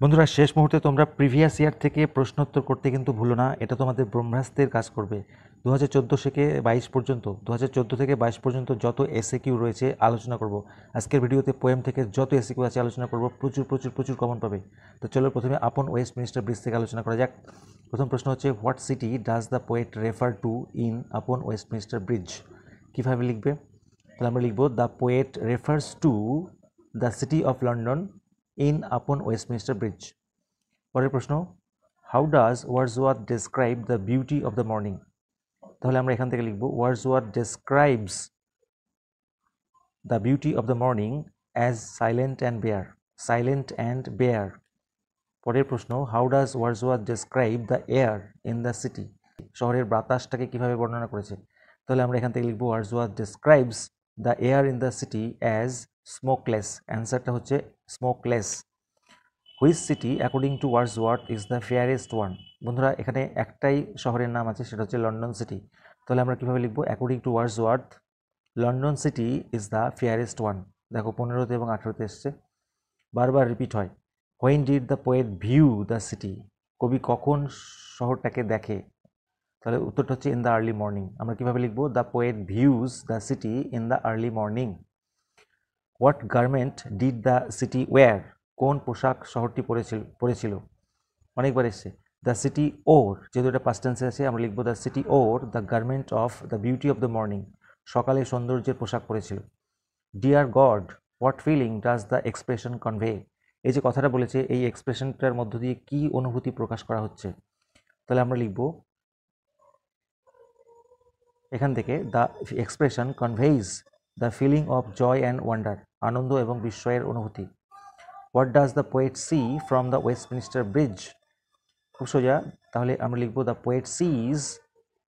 বন্ধুরা শেষ মুহূর্তে তোমরা প্রিভিয়াস ইয়ার থেকে প্রশ্নোত্তর করতে কিন্তু ভুলো না, এটা তোমাদের ব্রহ্মাস্ত্রের কাজ করবে। 2014 থেকে 22 পর্যন্ত 2014 থেকে 22 পর্যন্ত যত এসএকিউ রয়েছে আলোচনা করব। আজকের ভিডিওতে পোয়েম থেকে যত এসএকিউ আছে আলোচনা করব, প্রচুর প্রচুর প্রচুর কমন পাবে। তো চলো প্রথমে আপন ওয়েস্টমিনিস্টার ব্রিজ থেকে আলোচনা করা যাক। প্রথম প্রশ্ন হচ্ছে, what city does the poet refer to in upon Westminster bridge? কীভাবে লিখবে? তাহলে আমরা লিখব, the poet refers to the city of London in upon Westminster Bridge. পরের প্রশ্ন, how does Wordsworth describe the beauty of the morning? তাহলে আমরা এখান থেকে লিখব, Wordsworth describes the beauty of the morning as silent and bare. Silent and bare. পরের প্রশ্ন, how does Wordsworth describe the air in the city? শহরের বাতাসটাকে কিভাবে বর্ণনা করেছে? তাহলে আমরা এখান থেকে লিখব, Wordsworth describes the air in the city as smokeless. অ্যান্সারটা হচ্ছে smokeless. Which city according to Wordsworth is the ফেয়ারেস্ট one? বন্ধুরা এখানে একটাই শহরের নাম আছে, সেটা হচ্ছে লন্ডন সিটি। তাহলে আমরা কীভাবে লিখব? According two Wordsworth London city is the ফেয়ারেস্ট one. দেখো 15তে এবং 18তে এসছে, বারবার রিপিট হয়। When did the poet view the city? কবি কখন শহরটাকে দেখে? তাহলে উত্তরটা হচ্ছে ইন দ্য আর্লি মর্নিং। আমরা কীভাবে লিখব? The poet views the city in the early morning. What garment did the city wear? কোন পোশাক শহরটি পরেছিল? অনেকবার এসছে। দ্য সিটি ওর, যেহেতু এটা পাস্ট টেন্সে আছে আমরা লিখব, the city wore the garment of the beauty of the morning. সকালে সৌন্দর্যের পোশাক পরেছিল। Dear God, what feeling does the expression convey? এই যে কথাটা বলেছে, এই এক্সপ্রেশনটার মধ্য দিয়ে কি অনুভূতি প্রকাশ করা হচ্ছে? তাহলে আমরা লিখব এখান থেকে, the expression conveys the feeling of joy and wonder. আনন্দ এবং বিস্ময়ের অনুভূতি। What does the poet see from the Westminster Bridge? খুব সোজা, তাহলে আমরা লিখব, the poet sees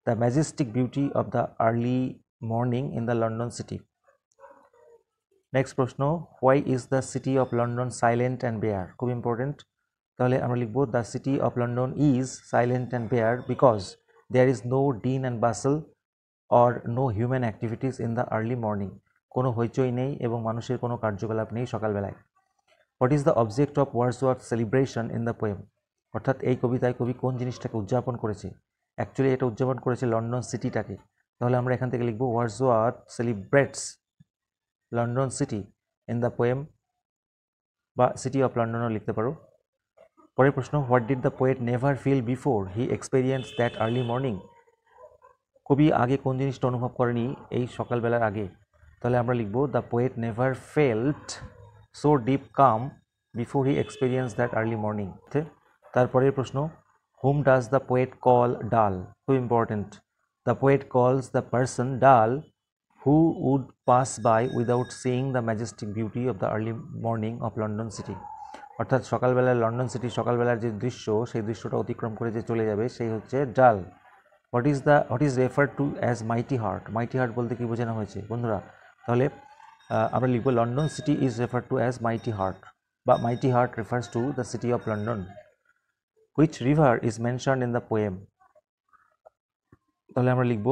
the majestic beauty of the early morning in the London city. Next প্রশ্ন, why is the city of London silent and bare? খুব important. তাহলে আমরা লিখব, the city of London is silent and bare because there is no din and bustle or no human activities in the early morning. কোনো হইচই নেই এবং মানুষের কোনো কার্যকলাপ নেই সকালবেলায়। What is the object of Wordsworth celebration in the poem? অর্থাৎ এই কবিতায় কবি কোন জিনিসটাকে উদযাপন করেছে? অ্যাকচুয়ালি এটা উদযাপন করেছে লন্ডন সিটিটাকে। তাহলে আমরা এখান থেকে লিখব, Wordsworth celebrates London city in the poem, বা সিটি অফ লন্ডনও লিখতে পারো। পরের প্রশ্ন, what did the poet never feel before he experience that early morning? কবি আগে কোন জিনিসটা অনুভব করেনি এই সকালবেলার আগে? তাহলে আমরা লিখব, the poet never felt so deep calm before he experience that early morning. তারপরের প্রশ্ন, whom does the poet call dull? খুব important. The poet calls the person dull who would pass by without seeing the majestic beauty of the early morning of London city. অর্থাৎ সকালবেলার London city, সকালবেলার যে দৃশ্য, সেই দৃশ্যটা অতিক্রম করে যে চলে যাবে সেই হচ্ছে dull. What is refer to as mighty heart? Mighty heart বলতে কি বোঝানো হয়েছে বন্ধুরা? তাহলে আমরা লিখব, London city is refer to as mighty heart, বা mighty heart refers to the city of London. Which river is mentioned in the poem? তাহলে আমরা লিখব,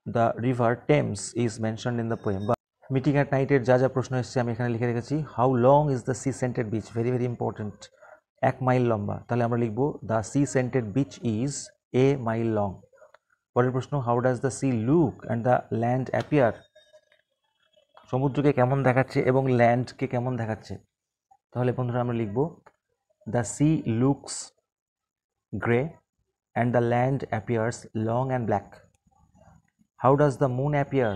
the river Thames is mentioned in the poem. বা meeting at নাইটের যা যা প্রশ্ন এসেছে আমি এখানে লিখে রেখেছি। How long is the sea scented beach? Very very important. 1 mile লম্বা। তাহলে আমরা লিখব, the sea scented beach is a mile long. পরের প্রশ্ন, how does the sea look and the land appear? সমুদ্রকে কেমন দেখাচ্ছে এবং ল্যান্ডকে কেমন দেখাচ্ছে? তাহলে বন্ধুরা আমরা লিখব, the sea looks grey and the land appears long and black. How does the moon appear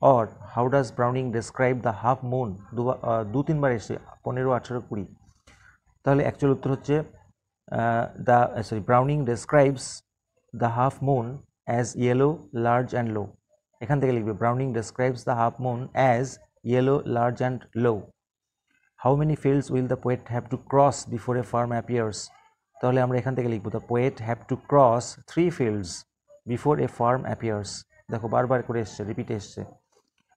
or how does Browning describe the half moon? 2-3বার এসে 15, 18, 20। তাহলে অ্যাকচুয়াল উত্তর হচ্ছে Browning describes the half moon as yellow, large and low. এখান থেকে লিখবে, Browning describes the half moon as yellow, large and low. How many fields will the poet have to cross before a farm appears? তাহলে আমরা এখান থেকে লিখব, the poet have to cross 3 fields before a farm appears. দেখো বারবার করে এসছে, repeat এসছে।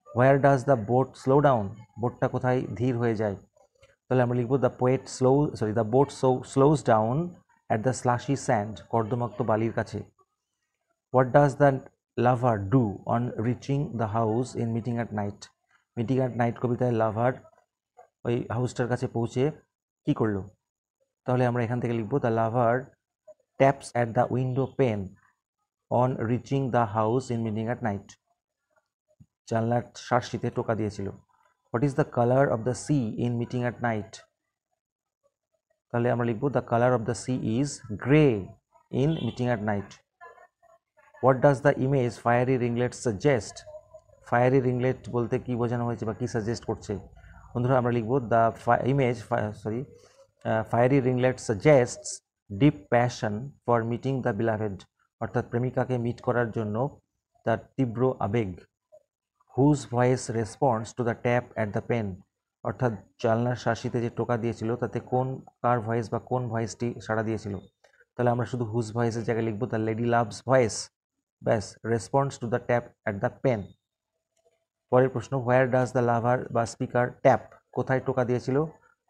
Where does the boat slow down? বোটটা কোথায় ধীর হয়ে যায়? তাহলে আমরা লিখব, the boat slows down at the slushy sand, কর্দমাক্ত বালির কাছে। What does the lover do on reaching the house in meeting at night? Meeting at night কবিতায় লাভার ওই হাউসটার কাছে পৌঁছে কি করলো? তাহলে আমরা এখান থেকে লিখব the lover taps at the window pane on reaching the house in meeting at night. জানলার শার্সিতে টোকা দিয়েছিল। What is the colour of the sea in meeting at night? তাহলে আমরা লিখব the colour of the sea is grey in meeting at night. What does the image fiery ringlet suggest? Fiery ringlet বলতে কি বোঝানো হয়েছে বা কি suggest করছে? বন্ধুরা আমরা লিখব the image fiery ringlet suggests deep passion for meeting the beloved, অর্থাৎ প্রেমিকাকে মিট করার জন্য তার তীব্র আবেগ। Whose voice response to the tap at the pane, অর্থাৎ জানলার শাসিতে যে টোকা দিয়েছিল তাতে কার ভয়েস বা কোন ভয়েসটি সাড়া দিয়েছিল? তাহলে আমরা শুধু হুজ ভয়েসের জায়গায় লিখব দ্য লেডি লাভস ভয়েস, ব্যাস, response to the tap at the pane. পরের প্রশ্ন, হোয়ার ডাজ দ্য লাভার বা স্পিকার ট্যাপ, কোথায় টোকা দিয়েছিল?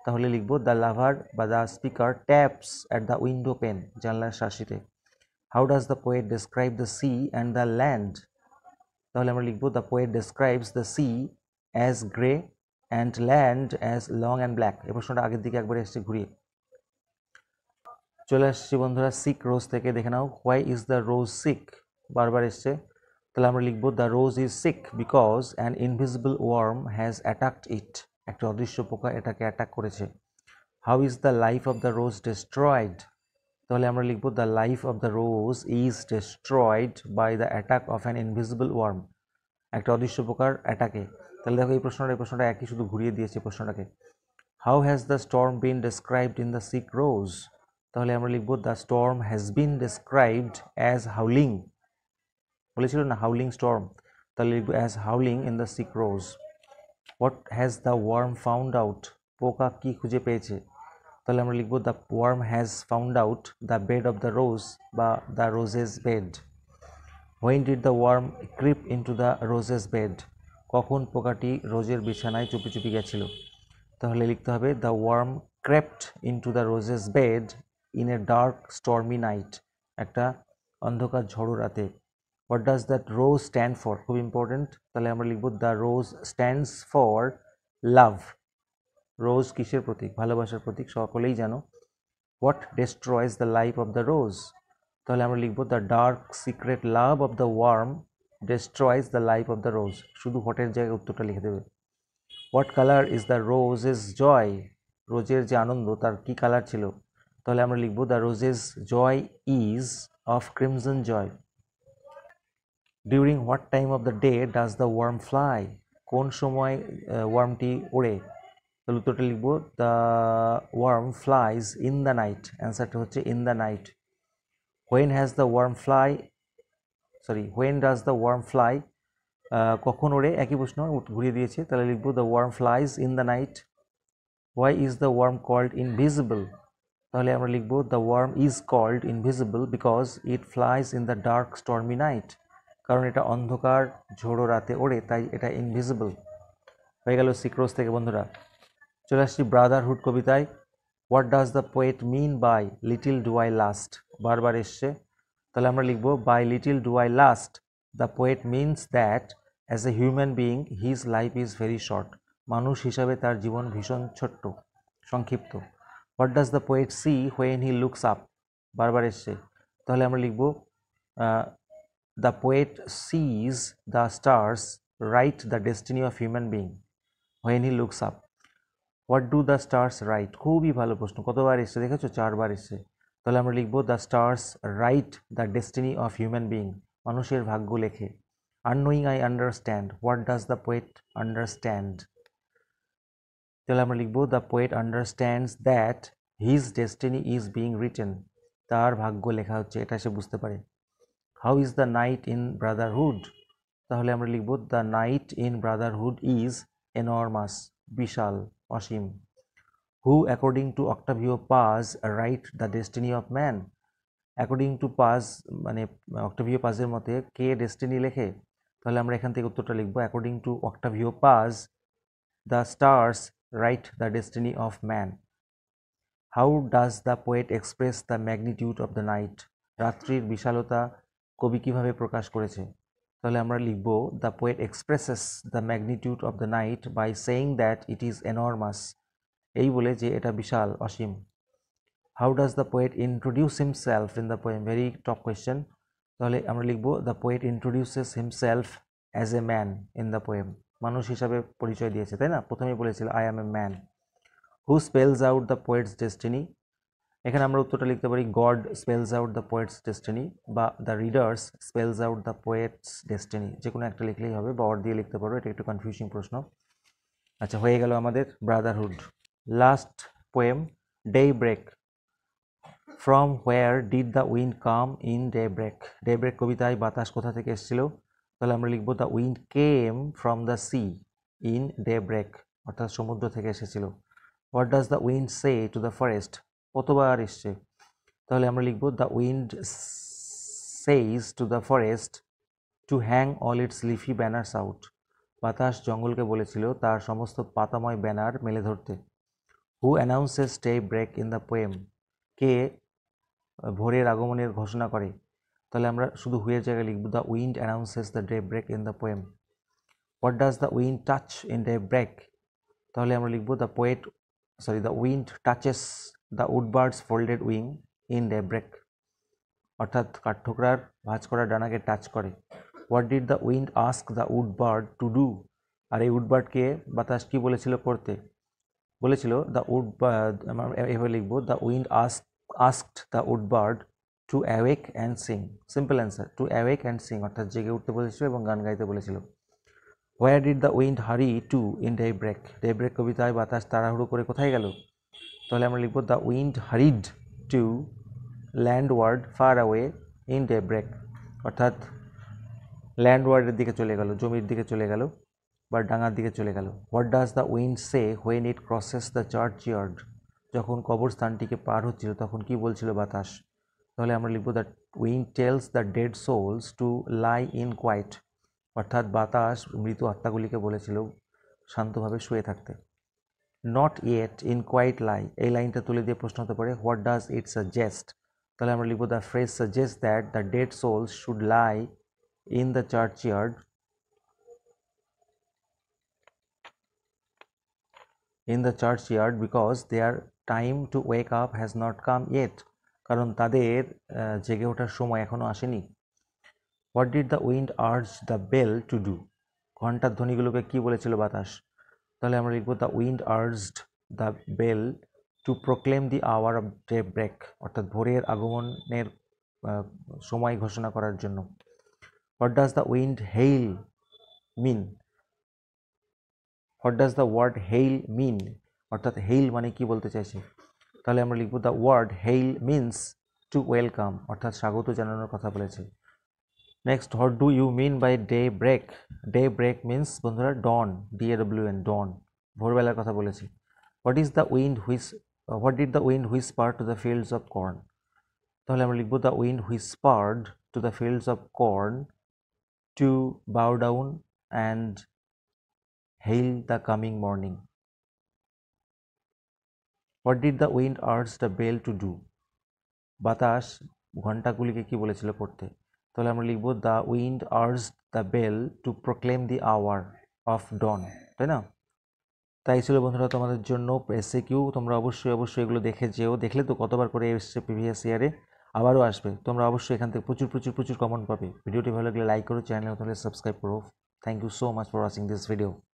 তাহলে লিখব দ্য লাভার বা the speaker taps at the window pane, জানলার শাসিতে। How does the poet describe the sea and the land? তাহলে আমরা লিখব the poet describes the sea as grey and land as long and black. এই প্রশ্নটা আগের দিকে একবার এসছে ঘুরিয়ে। চলে আসছি বন্ধুরা সিক রোজ থেকে, দেখে নাও why is the rose sick, বারবার এসছে। তাহলে আমরা লিখব the rose is sick because an invisible worm has attacked it, একটা অদৃশ্য পোকা এটাকে অ্যাটাক করেছে। How is the life of the rose destroyed? তাহলে আমরা লিখব the life of the rose is destroyed by the attack of an invisible worm, একটা অদৃশ্য পোকার অ্যাটাকে। তাহলে দেখো এই প্রশ্নটা একই, শুধু ঘুরিয়ে দিয়েছে প্রশ্নটাকে। How has the storm been described in the sick rose? তাহলে আমরা লিখব the storm has been described as howling, বলেছিল না হাউলিং স্টর্ম, তাহলে লিখব as howling in the sick rose. What has the worm found out? পোকা কি খুঁজে পেয়েছে? তাহলে আমরা লিখব the worm has found out the bed of the rose বা the rose's bed. When did the worm creep into the rose's bed? কখন পোকাটি রোজের বিছানায় চুপি চুপি গেছিল? তাহলে লিখতে হবে the worm crept into the rose's bed in a dark stormy night, একটা অন্ধকার ঝড়ো রাতে। What does that rose stand for? খুব ইম্পর্টেন্ট, তাহলে আমরা লিখব the rose stands for love. Rose কিসের প্রতীক? ভালোবাসার প্রতীক, সকলেই জানো। What destroys the life of the rose? তাহলে আমরা লিখব the dark secret love of the worm destroys the life of the rose, শুধু হোয়াটের জায়গায় উত্তরটা লিখে দেবে। What colour is the rose's joy? রোজের যে আনন্দ তার কি কালার ছিল? তাহলে আমরা লিখব the rose's joy is of crimson joy. During what time of the day does the worm fly? কোন সময় ওয়ার্মটি ওড়ে? তাহলে উত্তরটা লিখব the worm flies in the night, অ্যান্সারটা হচ্ছে in the night. When has the worm fly, when does the worm fly, কখন ওড়ে? একই প্রশ্ন ঘুরিয়ে দিয়েছে, তাহলে লিখব the worm flies in the night. Why is the worm called invisible? তাহলে আমরা লিখব the worm is called invisible because it flies in the dark stormy night, কারণ এটা অন্ধকার ঝোড়ো রাতে ওড়ে, তাই এটা ইনভিজিবল। হয়ে গেল সিক্রোজ থেকে বন্ধুরা। চলে আসছি ব্রাদারহুড কবিতায়। What does the poet mean by little do I last? বারবার এসছে, তাহলে আমরা লিখব by little do I last the poet means that as a human being his life is very short, মানুষ হিসাবে তার জীবন ভীষণ ছোট্ট, সংক্ষিপ্ত। What does the poet see when he looks up? বারবার এসছে, তাহলে আমরা লিখব the poet sees the stars write the destiny of human being when he looks up. What do the stars right? খুবই ভালো প্রশ্ন, কতবার এসছে দেখেছো? 4 বার এসছে। তাহলে আমরা লিখব the stars write the destiny of human being, মানুষের ভাগ্য লেখে। Unknowing I understand, what does the poet understand? তাহলে আমরা লিখব the poet understands that his destiny is being written, তার ভাগ্য লেখা হচ্ছে, এটা সে বুঝতে পারে। How is the night in brotherhood? তাহলে আমরা লিখব the night in brotherhood is enormous, বিশাল, অসীম। Who according to Octavio Paz write the destiny of man? According to পাজ মানে অক্টাভিও পাজের মতে কে ডেস্টিনি লেখে? তাহলে আমরা এখান থেকে উত্তরটা লিখব according to Octavio Paz the stars write the destiny of man. How does the poet express the magnitude of the night? রাত্রির বিশালতা কবি কিভাবে প্রকাশ করেছে? তাহলে আমরা লিখব the poet expresses the magnitude of the night by saying that it is enormous, এই বলে যে এটা বিশাল, অসীম। How does the poet introduce himself in the poem? Very top question. তাহলে আমরা লিখব the poet introduces himself as a man in the poem. মানুষ হিসাবে পরিচয় দিয়েছে, তাই না? প্রথমেই বলেছিল I am a man. Who spells out the poet's destiny? এখানে আমরা উত্তরটা লিখতে পারি God spells out the poet's destiny, বা the readers spells out the poet's destiny, যে কোনো একটা লিখলেই হবে, বা অর দিয়ে লিখতে পারো, এটা একটু কনফিউজিং প্রশ্ন। আচ্ছা, হয়ে গেল আমাদের brotherhood. Last poem, day break. From where did the wind come in day break? Day break কবিতায় বাতাস কোথা থেকে এসেছিল? তাহলে আমরা লিখবো the wind came from the sea in day break, অর্থাৎ সমুদ্র থেকে এসেছিল। What does the wind say to the forest? কতবার এসছে? তাহলে আমরা লিখবো the wind says to the forest to hang all its leafy banners out. বাতাস জঙ্গলকে বলেছিল তার সমস্ত পাতাময় ব্যানার মেলে ধরতে। Who announces daybreak in the poem? কে ভোরের আগমনের ঘোষণা করে? তাহলে আমরা শুধু হুয়ের জায়গায় লিখব the wind announces the daybreak in the poem. What does the wind touch in day break? তাহলে আমরা লিখব the wind touches the woodbird's folded wing in day break, অর্থাৎ কাঠঠোকরার ভাঁজ করা ডানাকে টাচ করে। What did the wind ask the woodbird to do? আর এই উডবার্ডকে বাতাস কি বলেছিল করতে? বলেছিল দ্য এভাবে লিখব the wind asked the woodbird to awake and sing. Simple answer, to awake and sing, অর্থাৎ জেগে উঠতে বলেছিল এবং গান গাইতে বলেছিল। Where did the wind hurry to in day break? Day break কবিতায় বাতাস তাড়াহুড়ো করে কোথায় গেল? তাহলে আমরা লিখব the wind hurried to landward far away in day break, অর্থাৎ ল্যান্ডওয়ার্ডের দিকে চলে গেল, জমির দিকে চলে গেল, বা ডাঙার দিকে চলে গেল। What does the wind say when it crosses the churchyard? যখন কবরস্থানটিকে পার হচ্ছিল তখন কি বলছিল বাতাস? তাহলে আমরা লিখব the wind tells the dead souls to lie in quiet, অর্থাৎ বাতাস মৃত আত্মাগুলিকে বলেছিল শান্তভাবে শুয়ে থাকতে। Not yet in quiet lie, এই লাইনটা তুলে দিয়ে প্রশ্ন হতে পারে হোয়াট ডাজ ইট সাজেস্ট? তাহলে আমরা লিখব the phrase suggest that the dead souls should lie in the churchyard because their time to wake up has not come yet, কারণ তাদের জেগে ওঠার সময় এখনো আসেনি। What did the wind urge the bell to do? ঘন্টার ধ্বনিগুলোকে কি বলেছিল বাতাস? তাহলে আমরা লিখব the wind urged the bell to proclaim the hour of day break, অর্থাৎ ভোরের আগমনের সময় ঘোষণা করার জন্য। What does the wind hail mean? What does the word hail mean? অর্থাৎ হেইল মানে কি বলতে চাইছে? তাহলে আমরা লিখব the word hail means to welcome, অর্থাৎ স্বাগত জানানোর কথা বলেছে। Next, what do you mean by day break? Day break means বন্ধুরা ডন, DAWN, ডন, ভোরবেলার কথা বলেছি। What did the wind whisper to the fields of corn? তাহলে আমরা লিখব the wind whispered to the fields of corn to bow down and hail the coming morning. What did the wind urge the bell to do? বাতাস ঘণ্টাগুলিকে কি বলেছিল করতে? তাহলে আমরা লিখব the wind urge the bell to proclaim the hour of dawn, তাই না? তাই ছিল বন্ধুরা তোমাদের জন্য SAQ। তোমরা অবশ্যই এগুলো দেখে যেও। দেখলে তো কতবার করে এসছে প্রিভিয়াস ইয়ারে, আবারও আসবে। তোমরা অবশ্যই এখান থেকে প্রচুর কমন পাবে। ভিডিওটি ভালো লাগলে লাইক করো, চ্যানেল হলে সাবস্ক্রাইব করো। Thank you so much for watching this video.